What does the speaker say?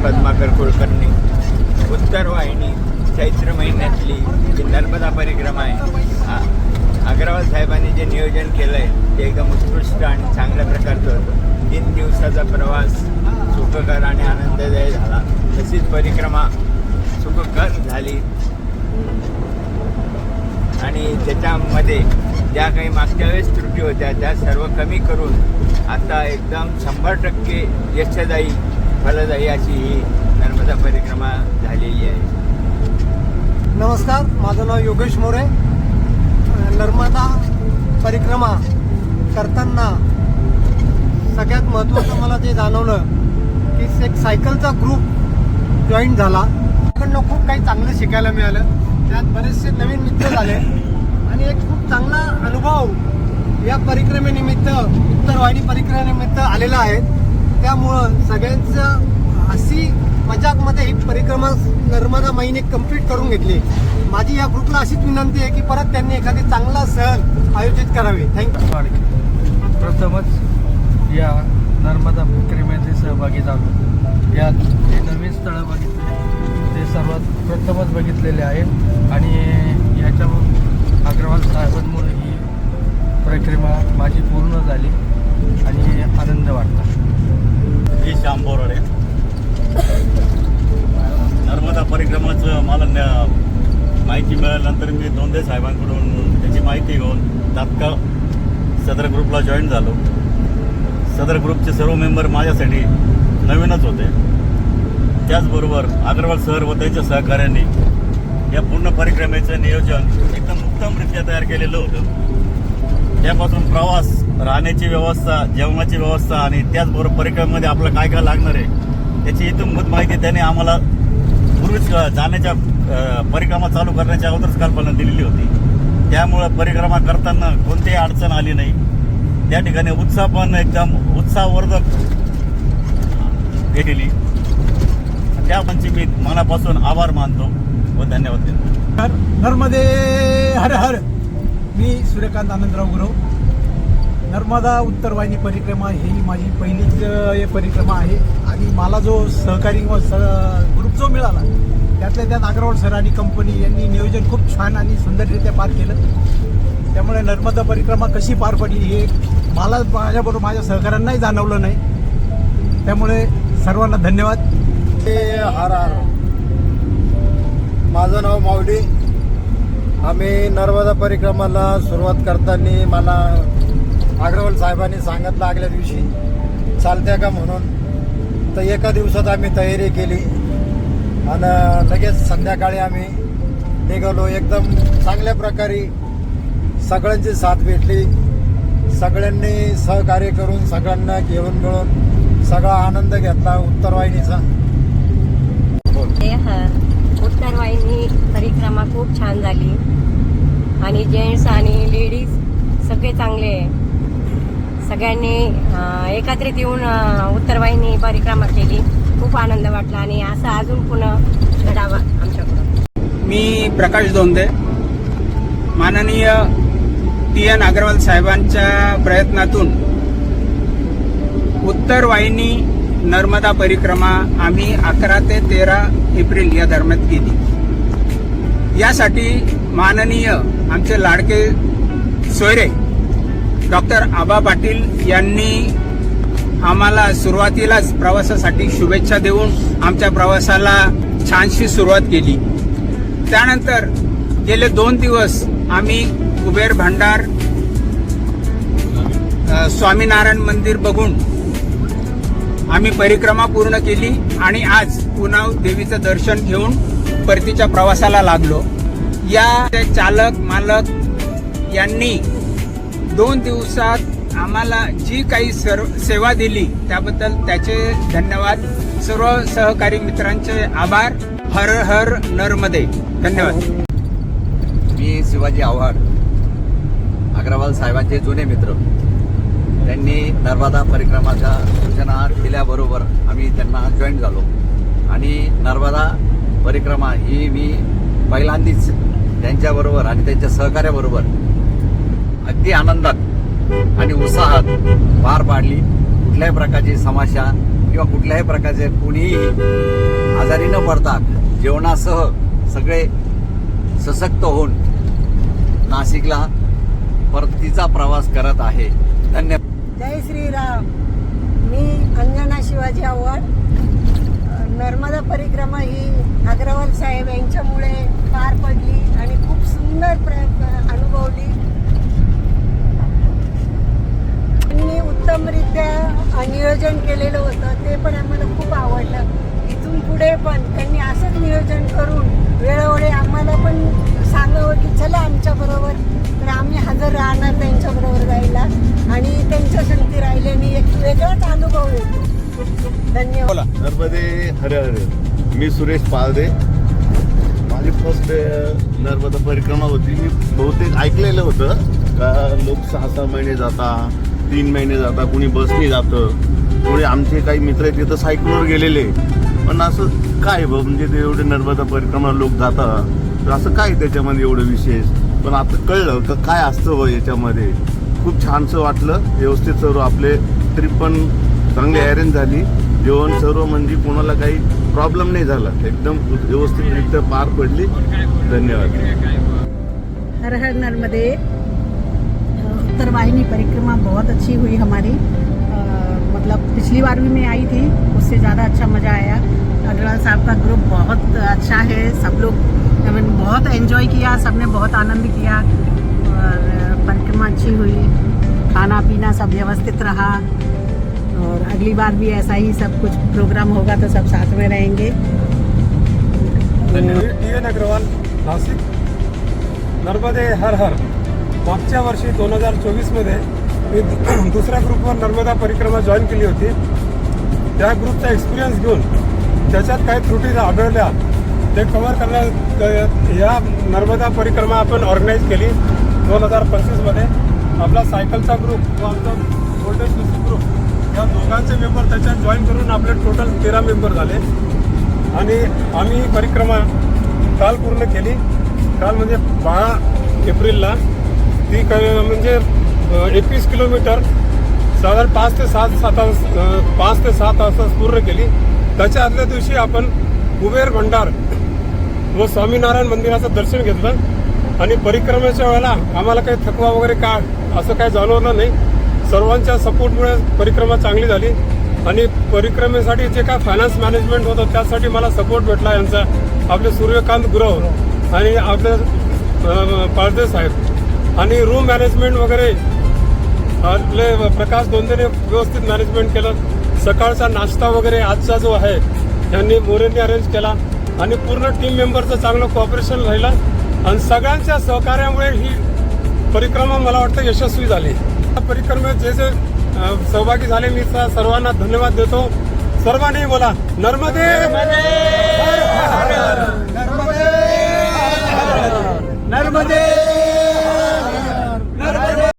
पद्माकर कुलकर्णी. उत्तर वाहिनी चैत्र महिन्यातली जी नर्मदा परिक्रमा आहे, अग्रवाल साहेबांनी जे नियोजन केलं आहे ते एकदम उत्कृष्ट आणि चांगल्या प्रकारचं होतं. 3 दिवसाचा प्रवास सुखकर आणि आनंददायी झाला. तशीच परिक्रमा सुखकर झाली आणि त्याच्यामध्ये ज्या काही मागच्या वेळेस त्रुटी होत्या त्या सर्व कमी करून आता एकदम 100% यशदायी फलदायी अशी ही नर्मदा परिक्रमा झालेली आहे. नमस्कार, माझं नाव योगेश मोरे. नर्मदा परिक्रमा करताना सगळ्यात महत्त्वाचं मला जे जाणवलं की एक सायकलचा ग्रुप जॉईन झाला. त्याकडनं खूप काही चांगलं शिकायला मिळालं. त्यात बरेचसे नवीन मित्र झाले आणि एक खूप चांगला अनुभव या परिक्रमेनिमित्त, उत्तर वाहिनी परिक्रमेनिमित्त आलेला आहे. त्यामुळं सगळ्यांचं अशी मजाकमध्ये ही परिक्रमा नर्मदा महिने कंप्लीट करून घेतली. माझी या ग्रुपला अशीच विनंती आहे की परत त्यांनी एखादी चांगला सहल आयोजित करावी. थँक्यू. प्रथमच या नर्मदा परिक्रमेमध्ये सहभागी झालो. यात जे नवीन स्थळं बघितले ते सर्वात प्रथमच बघितलेले आहेत आणि याच्या अग्रवाल साहेबांमुळे ही परिक्रमा माझी पूर्ण झाली आणि आनंद वाटला. ही श्याम बोराडे. नर्मदा परिक्रमाचं मला माहिती मिळाल्यानंतर मी दोंदे साहेबांकडून त्याची माहिती घेऊन तात्काळ सदर ग्रुपला जॉईन झालो. सदर ग्रुपचे सर्व मेंबर माझ्यासाठी नवीनच होते. त्याचबरोबर अग्रवाल सर व त्यांच्या सहकार्यांनी या पूर्ण परिक्रमेचं नियोजन एकदम उत्तमरित्या तयार केलेलं होतं. त्यापासून प्रवास, राहण्याची व्यवस्था, जेवणाची व्यवस्था आणि त्याचबरोबर परिक्रमेमध्ये आपलं काय काय लागणार आहे त्याची इतंभूत माहिती त्याने आम्हाला पूर्वीच जाण्याच्या परिक्रमा चालू करण्याच्या अगोदरच कल्पना दिलेली होती. त्यामुळं परिक्रमा करताना कोणतीही अडचण आली नाही. त्या ठिकाणी उत्साह पण एकदम उत्साहवर्धक केलेली. त्या पंची मी मनापासून आभार मानतो व धन्यवाद देतो. नर्मदे हर हर. मी सूर्यकांत आनंदराव गुरव. नर्मदा उत्तर वाहिनी परिक्रमा ही माझी पहिलीच परिक्रमा आहे आणि मला जो सहकारी व ग्रुप जो मिळाला त्यातल्या त्यात अग्रवाल सर आणि कंपनी यांनी नियोजन खूप छान आणि सुंदररित्या पार केलं. त्यामुळे नर्मदा परिक्रमा कशी पार पडली हे मला माझ्याबरोबर माझ्या सहकाऱ्यांनाही जाणवलं नाही. त्यामुळे सर्वांना धन्यवाद. हर हर. माझं नाव माऊली. आम्ही नर्मदा परिक्रमाला सुरुवात करताना मला अग्रवाल साहेबांनी सांगितलं आगल्या दिवशी चालत्या का म्हणून. तर एका दिवसात आम्ही तयारी केली आणि लगेच संध्याकाळी आम्ही निघालो. एकदम चांगल्या प्रकारे सगळ्यांची साथ भेटली. सगळ्यांनी सहकार्य करून सगळ्यांना घेऊन मिळून सगळा आनंद घेतला उत्तर वाहिनीचा. उत्तर वाहिनी परिक्रमा खूप छान झाली आणि जेंट्स आणि लेडीज सगळे चांगले. सगळ्यांनी एकत्रित येऊन उत्तर वाहिनी परिक्रमा केली. खूप आनंद वाटला आणि असं अजून पुन्हा घडावा आमच्याकडून. मी प्रकाश दोंदे. माननीय TN अग्रवाल साहेबांच्या प्रयत्नातून उत्तर वाहिनी नर्मदा परिक्रमा आम्ही 11 ते 13 एप्रिल या दरम्यान केली. यासाठी माननीय आमचे लाडके सोयरे डॉक्टर आबा पाटील यांनी आम्हाला सुरुवातीलाच प्रवासासाठी शुभेच्छा देऊन आमच्या प्रवासाला छानशी सुरुवात केली. त्यानंतर गेले 2 दिवस आम्ही कुबेर भांडार, स्वामीनारायण मंदिर बघून आम्ही परिक्रमा पूर्ण केली आणि आज पुन्हा देवीचं दर्शन घेऊन परतीच्या प्रवासाला लागलो. या चालक मालक यांनी 2 दिवसात आम्हाला जी काही सेवा दिली त्याबद्दल त्याचे धन्यवाद. सर्व सहकारी मित्रांचे आभार. हर हर नर्मदे. धन्यवाद. मी शिवाजी आव्हाड, अग्रवाल साहेबांचे जुने मित्र. त्यांनी नर्मदा परिक्रमाच्या सूचना केल्याबरोबर आम्ही त्यांना जॉईन झालो आणि नर्मदा परिक्रमा ही मी पहिल्यांदाच त्यांच्याबरोबर आणि त्यांच्या सहकार्याबरोबर अगदी आनंदात आणि उत्साहात पार पाडली. कुठल्याही प्रकारची समस्या किंवा कुठल्याही प्रकारचे कुणीही आजारी न पडता जेवणासह सगळे सशक्त होऊन नाशिकला परतीचा प्रवास करत आहे. धन्यवाद. जय श्रीराम. मी अंजना शिवाजी आव्हाड. नर्मदा परिक्रमा ही अग्रवाल साहेब यांच्यामुळे पार पडली आणि खूप सुंदर अनुभवली. त्यांनी उत्तमरित्या नियोजन केलेलं होतं, ते पण आम्हाला खूप आवडलं. इथून पुढे पण त्यांनी असंच नियोजन करून वेळोवेळी आम्हाला पण सांगावं की चला आमच्याबरोबर, तर आम्ही हजर राहणार त्यांच्याबरोबर जायला. आणि त्यांच्या संगती राहिल्याने एक वेगळाच अनुभव येतो. धन्यवाद. नर्मदे हर हर. मी सुरेश पाळदे. माझी फर्स्ट नर्मदा परिक्रमा होती. मी बहुतेक ऐकलेलं होतं का लोक 6-6 महिने जाता, 3 महिने जाता, कुणी बसनी जातं, कोणी आमचे काही मित्र आहेत तिथं सायकलवर गेलेले. पण असं काय म्हणजे ते एवढे नर्मदा परिक्रमा लोक जातात, तर असं काय त्याच्यामध्ये एवढं विशेष. पण आता कळलं का काय असतं याच्यामध्ये. खूप छानसं वाटलं. व्यवस्थित सर्व आपले ट्रिप पण चांगली अरेंज झाली. जेवण सर्व म्हणजे कोणाला काही प्रॉब्लेम नाही झाला. एकदम व्यवस्थितरित्या पार पडली. धन्यवाद. हर हर नर्मदे. उत्तर वाहिनी परिक्रमा बहुत अच्छी हुई हमारी. मतलब पिछली बार भी मैं आई थी, उससे ज़्यादा अच्छा मज़ा आया. अग्रवाल साहब का ग्रुप बहुत अच्छा है. सब लोग बहुत एंजॉय किया, सबने बहुत आनंद किया और परिक्रमा अच्छी हुई. खाना पीना सब व्यवस्थित रहा और अगली बार भी ऐसा ही सब कुछ प्रोग्राम होगा तो सब साथ में रहेंगे. टी.एन. अग्रवाल, नाशिक. नर्मदे हर हर. मागच्या वर्षी 2024मध्ये मी दुसऱ्या ग्रुपवर नर्मदा परिक्रमा जॉईन केली होती. त्या ग्रुपचा एक्सपिरियन्स घेऊन त्याच्यात काही त्रुटी आढळल्या, ते कव्हर करण्यात या नर्मदा परिक्रमा आपण ऑर्गनाईज केली 2025मध्ये. आपला सायकलचा ग्रुप व आमचा गोल्डन म्युझिक ग्रुप या दोघांचे मेंबर त्याच्यात जॉईन करून आपले टोटल 13 मेंबर झाले. आणि आम्ही परिक्रमा काल पूर्ण केली. काल म्हणजे 12 एप्रिलला ती म्हणजे 21 किलोमीटर साधारण 5 ते 7 तासात पूर्ण केली. त्याच्या आदल्या दिवशी आपण कुबेर भंडार व स्वामीनारायण मंदिराचं दर्शन घेतलं. आणि परिक्रमेच्या वेळेला आम्हाला काही थकवा वगैरे काय असं काही जाणवलं नाही. सर्वांच्या सपोर्टमुळे परिक्रमा चांगली झाली. आणि परिक्रमेसाठी जे काय फायनान्स मॅनेजमेंट होतं त्यासाठी मला सपोर्ट भेटला यांचा, आपले सूर्यकांत गुरव आणि आपले पाळदे साहेब. आणि रूम मॅनेजमेंट वगैरे आपले प्रकाश दोंदेने व्यवस्थित मॅनेजमेंट केलं. सकाळचा नाश्ता वगैरे आजचा जो आहे यांनी मोरेंनी अरेंज केला. आणि पूर्ण टीम मेंबरचं चांगलं कॉपरेशन राहिलं. आणि सगळ्यांच्या सहकार्यामुळे ही परिक्रमा मला वाटतं यशस्वी झाली. परिक्रमेत जे सहभागी झाले मी सर्वांना धन्यवाद देतो. सर्वांनी बोला नर्मदे.